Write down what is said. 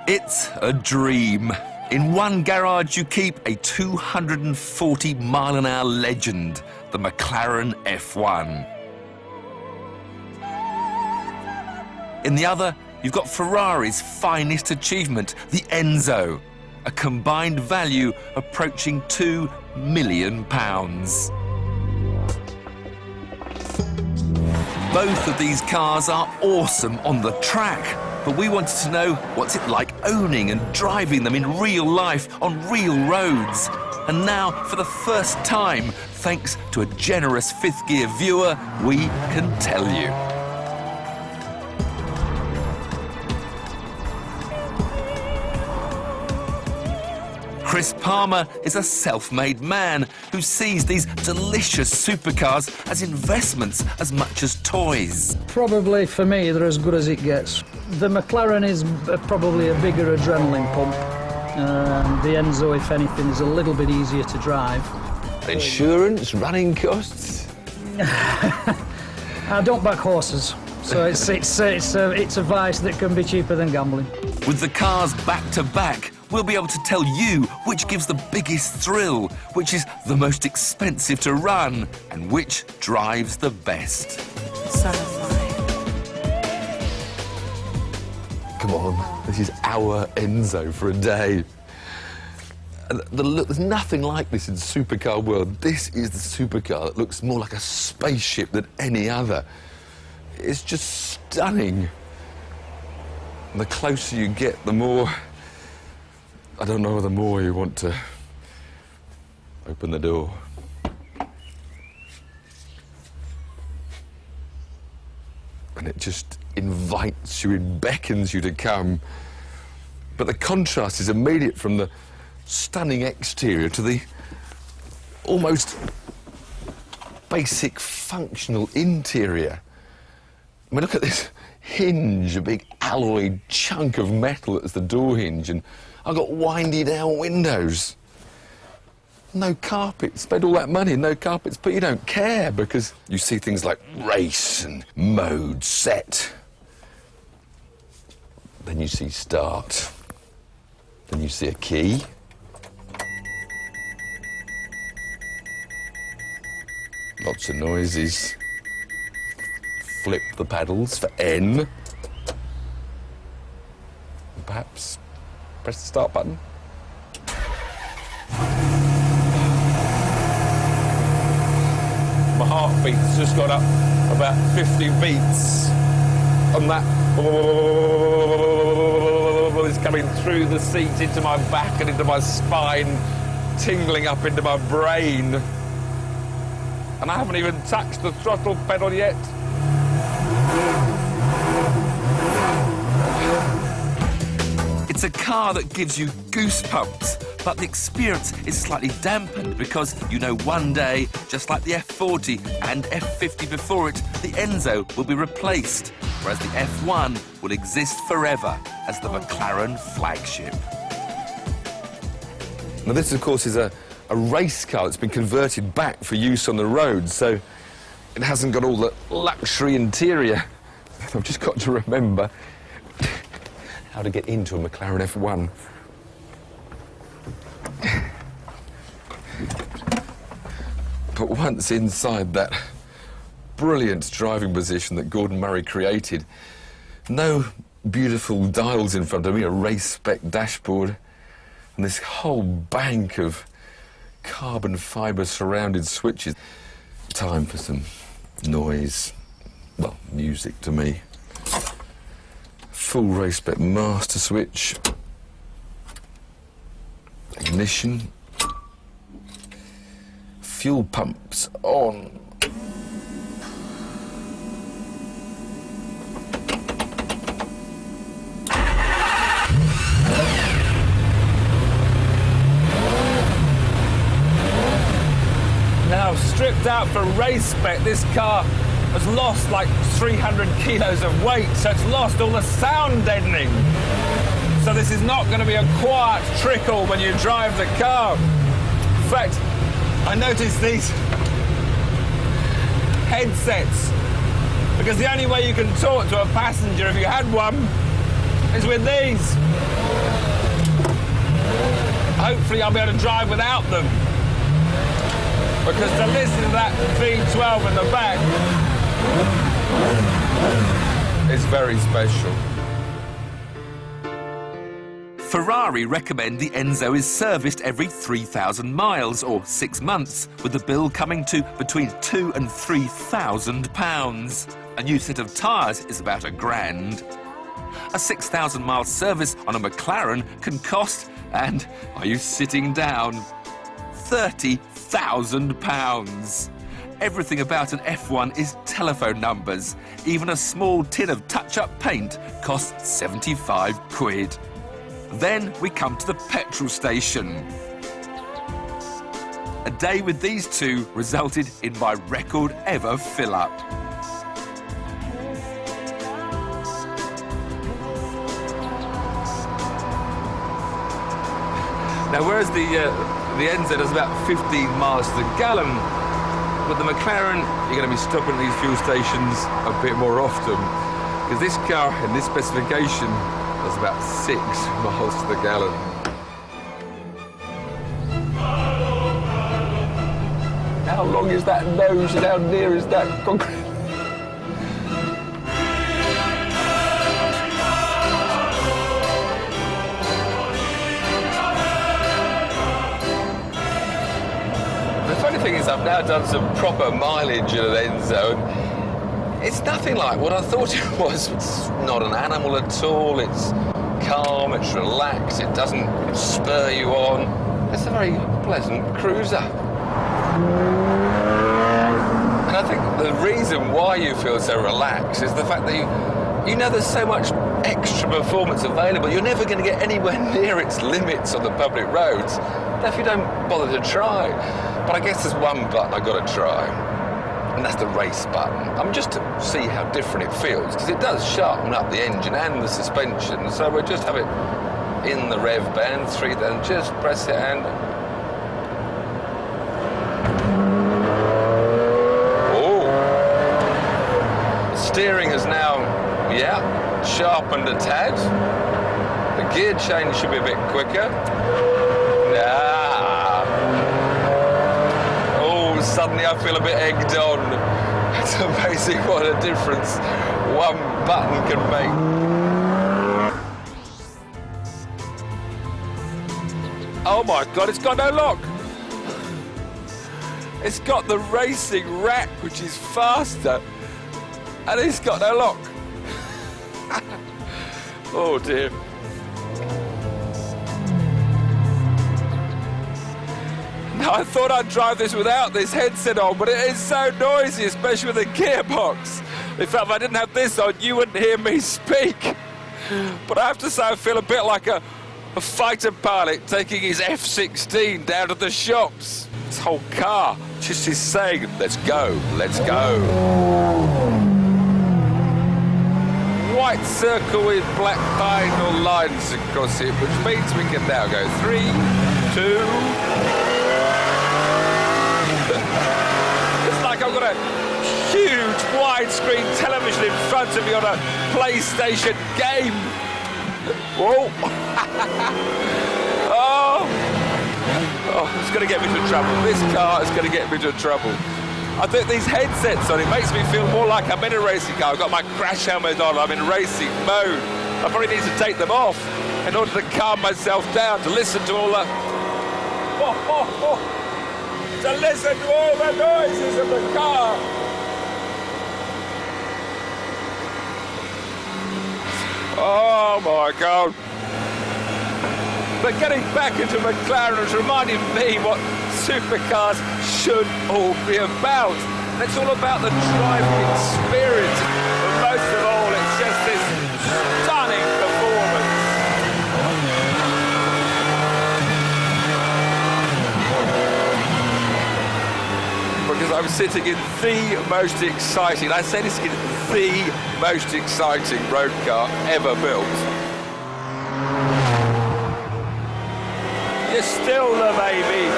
It's a dream. In one garage, you keep a 240-mile-an-hour legend, the Maclaren F1. In the other, you've got Ferrari's finest achievement, the Enzo, a combined value approaching £2 million. Both of these cars are awesome on the track, but we wanted to know what's it like owning and driving them in real life on real roads. And now, for the first time, thanks to a generous fifth gear viewer, we can tell you. Chris Palmer is a self-made man who sees these delicious supercars as investments as much as toys. Probably, for me, they're as good as it gets. The Maclaren is probably a bigger adrenaline pump. The Enzo, if anything, is a little bit easier to drive. Insurance, running costs? I don't back horses, so it's a vice that can be cheaper than gambling. With the cars back-to-back, we'll be able to tell you which gives the biggest thrill, which is the most expensive to run, and which drives the best. Come on, this is our Enzo for a day. And there's nothing like this in supercar world. This is the supercar that looks more like a spaceship than any other. It's just stunning. And the closer you get, the more... I don't know, the more you want to open the door. And it just invites you, it beckons you to come. But the contrast is immediate from the stunning exterior to the almost basic functional interior. I mean, look at this hinge, a big alloy chunk of metal that's the door hinge, and I've got windy down windows. No carpet. Spent all that money, no carpets, but you don't care because you see things like race and mode set. Then you see start. Then you see a key. Lots of noises. Flip the pedals for N. Perhaps press the start button. My heartbeat's just got up about 50 beats. And that is coming through the seat into my back and into my spine, tingling up into my brain. And I haven't even touched the throttle pedal yet. It's a car that gives you goosebumps, but the experience is slightly dampened because you know one day, just like the F40 and F50 before it, the Enzo will be replaced, whereas the F1 will exist forever as the Maclaren flagship. Now this, of course, is a race car that's been converted back for use on the road, so it hasn't got all the luxury interior. I've just got to remember how to get into a Maclaren F1. But once inside that brilliant driving position that Gordon Murray created, no beautiful dials in front of me, a race-spec dashboard, and this whole bank of carbon fibre surrounded switches. Time for some noise, well, music to me. Full race-spec master switch, ignition, fuel pumps on. Now, stripped out for race spec, this car has lost like 300 kilos of weight, so it's lost all the sound deadening. So this is not going to be a quiet trickle when you drive the car. In fact, I noticed these headsets, because the only way you can talk to a passenger if you had one is with these. hopefully I'll be able to drive without them. Because to listen to that V12 in the back is very special. Ferrari recommend the Enzo is serviced every 3,000 miles or 6 months, with the bill coming to between £2,000 and £3,000. A new set of tyres is about £1,000. A 6,000-mile service on a Macleren can cost, and are you sitting down, £30,000. Everything about an F1 is telephone numbers. Even a small tin of touch-up paint costs 75 quid. Then we come to the petrol station. A day with these two resulted in my record ever fill-up. Now, whereas the Enzo does about 15 miles to the gallon, with the Macleren, you're going to be stopping at these fuel stations a bit more often, because this car in this specification does about 6 miles to the gallon. How long is that nose and how near is that concrete? The funny thing is I've now done some proper mileage in an Enzo, and it's nothing like what I thought it was. It's not an animal at all. It's calm, it's relaxed, it doesn't spur you on. It's a very pleasant cruiser. And I think the reason why you feel so relaxed is the fact that you know there's so much extra performance available. You're never going to get anywhere near its limits on the public roads if you don't bother to try. But I guess there's one button I've got to try, and that's the race button. Just to see how different it feels, because it does sharpen up the engine and the suspension. So we'll just have it in the rev band, 3, then just press it and... Oh! The steering is now, sharpened a tad. The gear change should be a bit quicker. Suddenly I feel a bit egged on. It's amazing what a difference one button can make. Oh my God, it's got no lock. It's got the racing rack, which is faster, and it's got no lock. Oh dear. I thought I'd drive this without this headset on, but it is so noisy, especially with the gearbox. In fact, if I didn't have this on, you wouldn't hear me speak. But I have to say, I feel a bit like a fighter pilot taking his F-16 down to the shops. This whole car just is saying, let's go, let's go. White circle with black diagonal lines across it, which means we can now go 3, 2... It's like I've got a huge widescreen television in front of me on a PlayStation game. Whoa. Oh, it's going to get me into trouble. This car is going to get me into trouble. I think these headsets on, it makes me feel more like I'm in a racing car. I've got my crash helmet on, I'm in racing mode. I probably need to take them off in order to calm myself down, to listen to all the... to listen to all the noises of the car. Oh my God. But getting back into Macleren is reminding me what supercars should all be about. And it's all about the driving experience. But most of all, it's just this stunning performance. Because I'm sitting in the most exciting, I say this again, the most exciting road car ever built. You're still the baby.